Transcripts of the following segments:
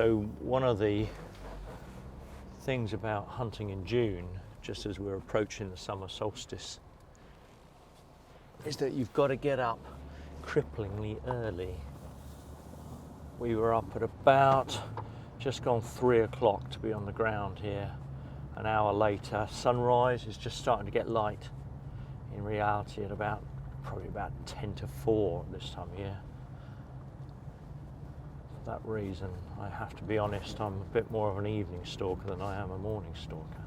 So one of the things about hunting in June, just as we're approaching the summer solstice, is that you've got to get up cripplingly early. We were up at about just gone 3 o'clock to be on the ground here. An hour later, sunrise is just starting to get light. In reality, at probably about 10 to 4 this time of year. For that reason, I have to be honest, I'm a bit more of an evening stalker than I am a morning stalker,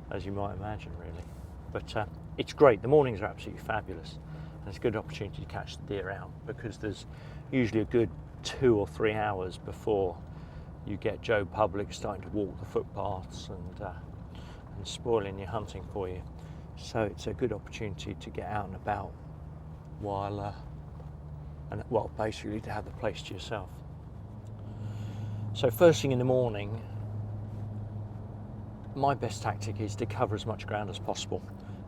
as you might imagine, really. But it's great. The mornings are absolutely fabulous, and it's a good opportunity to catch the deer out, because there's usually a good 2 or 3 hours before you get Joe Public starting to walk the footpaths and spoiling your hunting for you. So it's a good opportunity to get out and about while, basically to have the place to yourself. So first thing in the morning, my best tactic is to cover as much ground as possible,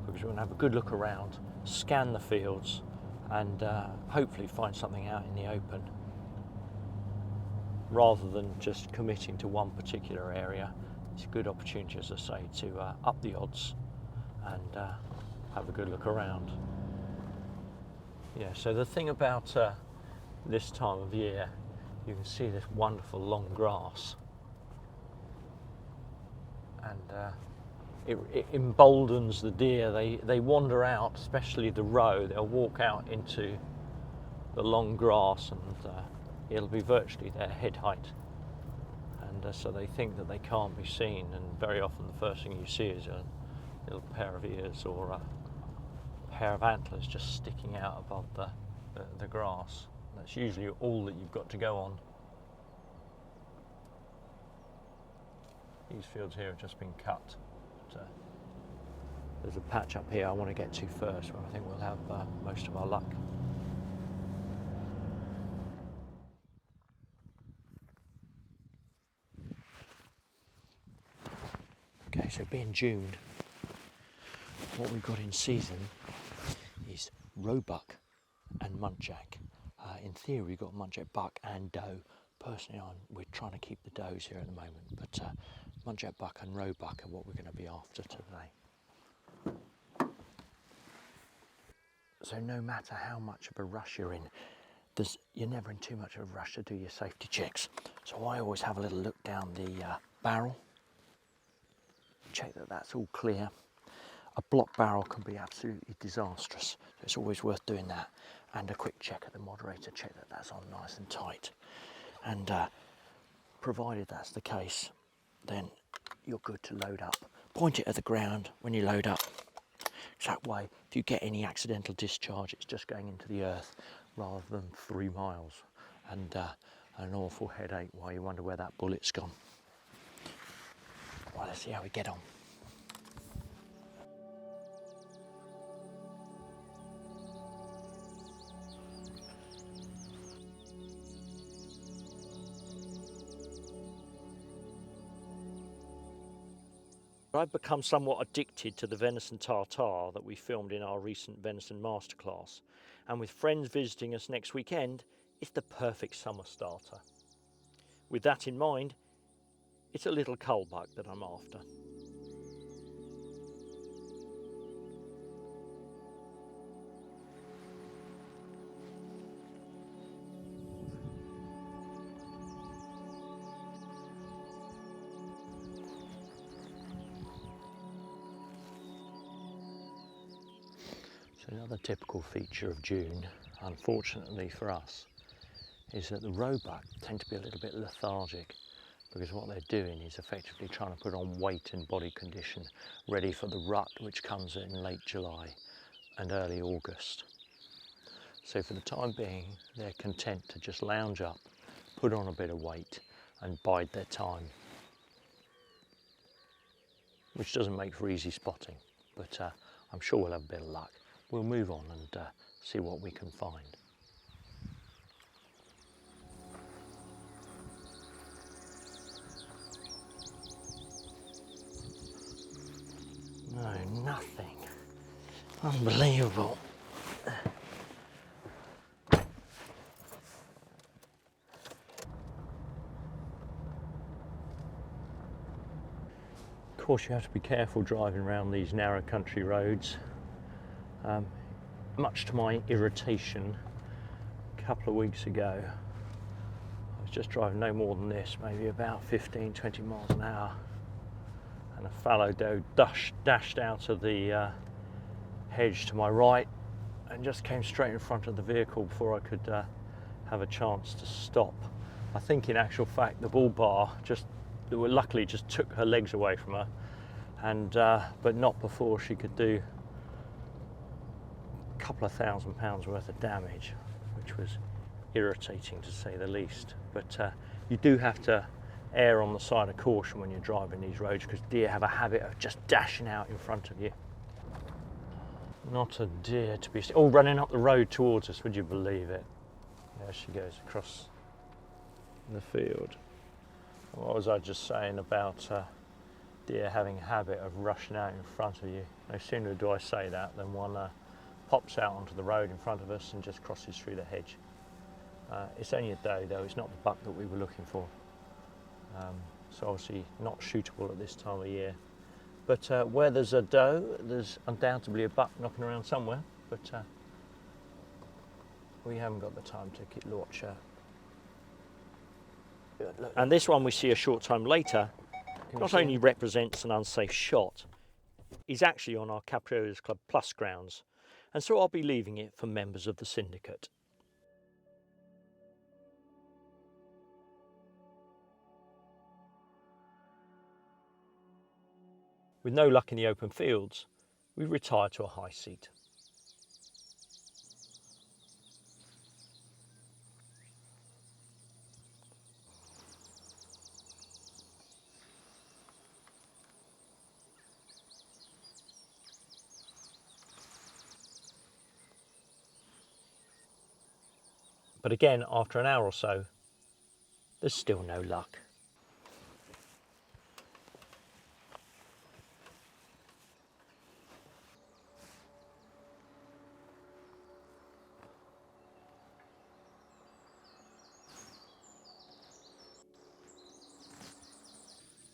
because we're going to have a good look around, scan the fields, and hopefully find something out in the open, rather than just committing to one particular area. It's a good opportunity, as I say, to up the odds and have a good look around. Yeah, so the thing about this time of year, you can see this wonderful long grass, and it emboldens the deer. They wander out, especially the roe. They'll walk out into the long grass, and it'll be virtually their head height, and so they think that they can't be seen, and very often the first thing you see is a little pair of ears or a pair of antlers just sticking out above the grass. That's usually all that you've got to go on. These fields here have just been cut. But, there's a patch up here I want to get to first, where I think we'll have most of our luck. Okay, so being June, what we've got in season is roebuck and muntjac. In theory, we've got muntjac buck and doe. Personally, we're trying to keep the does here at the moment, but muntjac buck and roebuck are what we're going to be after today. So no matter how much of a rush you're in, you're never in too much of a rush to do your safety checks. So I always have a little look down the barrel, check that that's all clear. A block barrel can be absolutely disastrous, so it's always worth doing that. And a quick check at the moderator, check that that's on nice and tight. And provided that's the case, then you're good to load up. Point it at the ground when you load up. That way, if you get any accidental discharge, it's just going into the earth rather than 3 miles and an awful headache while you wonder where that bullet's gone. Right, let's see how we get on. I've become somewhat addicted to the venison tartare that we filmed in our recent venison masterclass, and with friends visiting us next weekend, it's the perfect summer starter. With that in mind, it's a little cull buck that I'm after. So another typical feature of June, unfortunately for us, is that the roebuck tend to be a little bit lethargic, because what they're doing is effectively trying to put on weight and body condition ready for the rut, which comes in late July and early August. So for the time being, they're content to just lounge up, put on a bit of weight and bide their time, which doesn't make for easy spotting, but I'm sure we'll have a bit of luck. We'll move on and see what we can find. No, nothing. Unbelievable. course you have to be careful driving around these narrow country roads. Much to my irritation, a couple of weeks ago I was just driving no more than this, maybe about 15-20 miles an hour, and a fallow doe dashed out of the hedge to my right and just came straight in front of the vehicle before I could have a chance to stop. I think in actual fact the bull bar luckily just took her legs away from her, and but not before she could do a couple of £1,000 worth of damage, which was irritating to say the least. But you do have to err on the side of caution when you're driving these roads, because deer have a habit of just dashing out in front of you. Not a deer to be seen. Oh, running up the road towards us, would you believe it? There she goes across the field. What was I just saying about deer having a habit of rushing out in front of you? No sooner do I say that than one pops out onto the road in front of us and just crosses through the hedge. It's only a doe though, it's not the buck that we were looking for. So obviously not shootable at this time of year. But where there's a doe, there's undoubtedly a buck knocking around somewhere, but we haven't got the time to watch her. And this one we see a short time later not only represents an unsafe shot, is actually on our Capreolus Club Plus grounds, and so I'll be leaving it for members of the syndicate. With no luck in the open fields, we retire to a high seat. But again, after an hour or so, there's still no luck.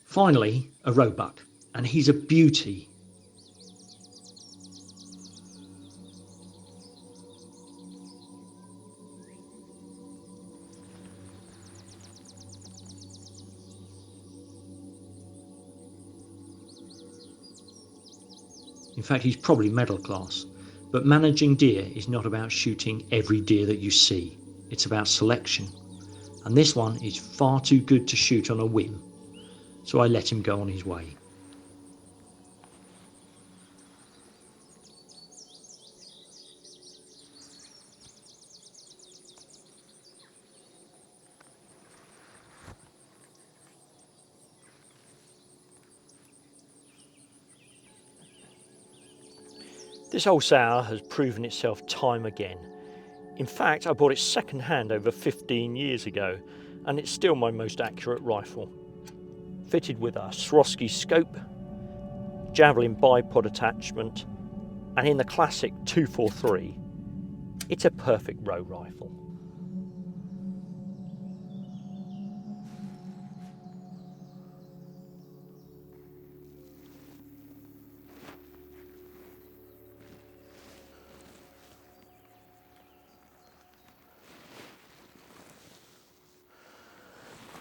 Finally, a roebuck, and he's a beauty. In fact, he's probably middle class. But managing deer is not about shooting every deer that you see. It's about selection. And this one is far too good to shoot on a whim. So I let him go on his way. This old sow has proven itself time again. In fact, I bought it second hand over 15 years ago, and it's still my most accurate rifle. Fitted with a Swarovski scope, javelin bipod attachment, and in the classic 243, it's a perfect roe rifle.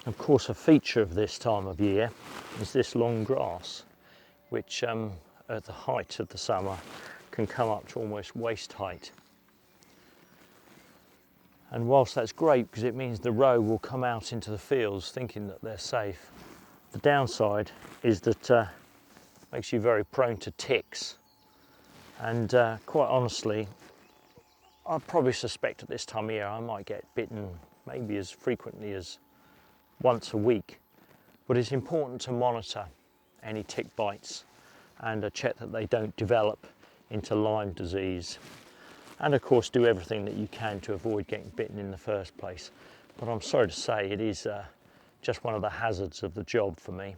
Of course, a feature of this time of year is this long grass, which at the height of the summer can come up to almost waist height. And whilst that's great because it means the roe will come out into the fields thinking that they're safe, the downside is that it makes you very prone to ticks. And quite honestly, I probably suspect at this time of year I might get bitten maybe as frequently as once a week, but it's important to monitor any tick bites and check that they don't develop into Lyme disease, and of course do everything that you can to avoid getting bitten in the first place. But I'm sorry to say it is just one of the hazards of the job for me.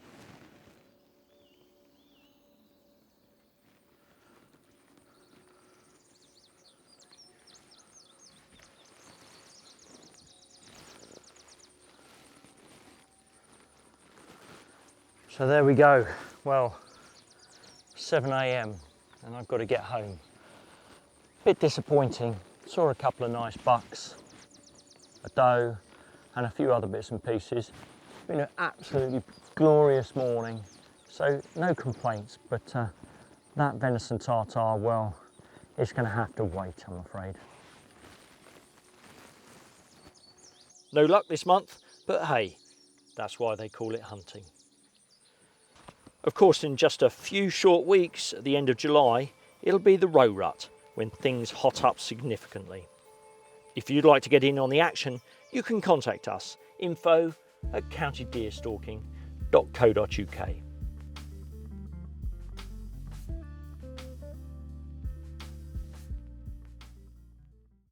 So there we go. Well, 7 AM and I've got to get home. Bit disappointing. Saw a couple of nice bucks, a doe and a few other bits and pieces. It's been an absolutely glorious morning, so no complaints, but that venison tartare, well, it's going to have to wait, I'm afraid. No luck this month, but hey, that's why they call it hunting. Of course, in just a few short weeks at the end of July, it'll be the roe rut when things hot up significantly. If you'd like to get in on the action, you can contact us, info@countydeerstalking.co.uk.